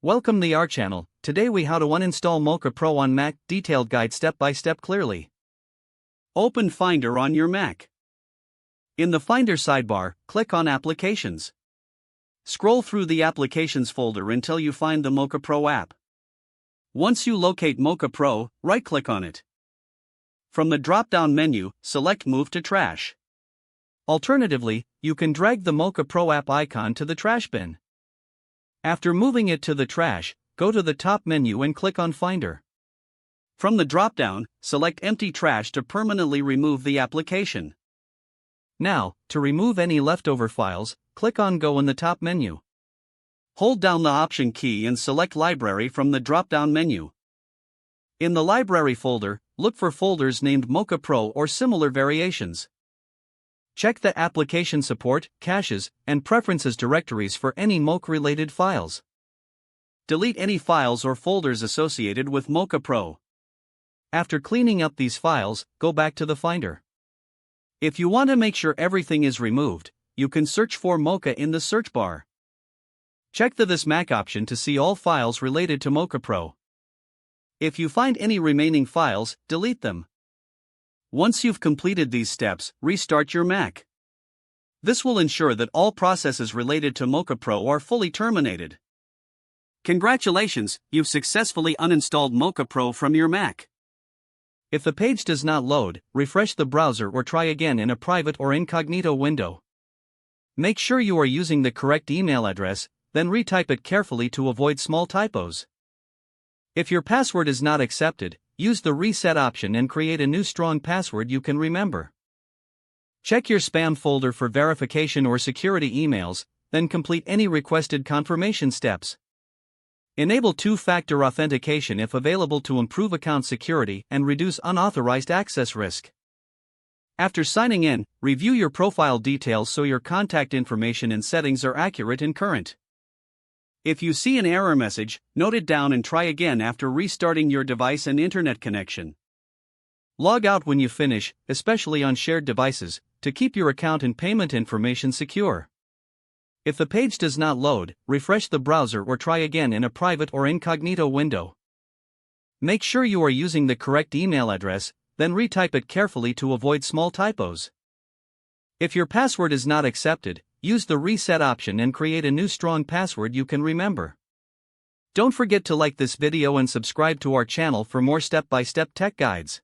Welcome to our channel. Today we how to uninstall Mocha Pro on Mac, detailed guide step by step clearly. Open Finder on your Mac. In the Finder sidebar, click on Applications. Scroll through the Applications folder until you find the Mocha Pro app. Once you locate Mocha Pro, right-click on it. From the drop-down menu, select Move to Trash. Alternatively, you can drag the Mocha Pro app icon to the trash bin. After moving it to the trash, go to the top menu and click on Finder. From the drop-down, select Empty Trash to permanently remove the application. Now, to remove any leftover files, click on Go in the top menu. Hold down the Option key and select Library from the drop-down menu. In the Library folder, look for folders named Mocha Pro or similar variations. Check the Application Support, Caches, and Preferences directories for any Mocha-related files. Delete any files or folders associated with Mocha Pro. After cleaning up these files, go back to the Finder. If you want to make sure everything is removed, you can search for Mocha in the search bar. Check the This Mac option to see all files related to Mocha Pro. If you find any remaining files, delete them. Once you've completed these steps, restart your Mac. This will ensure that all processes related to Mocha Pro are fully terminated. Congratulations, you've successfully uninstalled Mocha Pro from your Mac. If the page does not load, refresh the browser or try again in a private or incognito window. Make sure you are using the correct email address, then retype it carefully to avoid small typos. If your password is not accepted, use the Reset option and create a new strong password you can remember. Check your spam folder for verification or security emails, then complete any requested confirmation steps. Enable two-factor authentication if available to improve account security and reduce unauthorized access risk. After signing in, review your profile details so your contact information and settings are accurate and current. If you see an error message, note it down and try again after restarting your device and internet connection. Log out when you finish, especially on shared devices, to keep your account and payment information secure. If the page does not load, refresh the browser or try again in a private or incognito window. Make sure you are using the correct email address, then retype it carefully to avoid small typos. If your password is not accepted, use the Reset option and create a new strong password you can remember. Don't forget to like this video and subscribe to our channel for more step-by-step tech guides.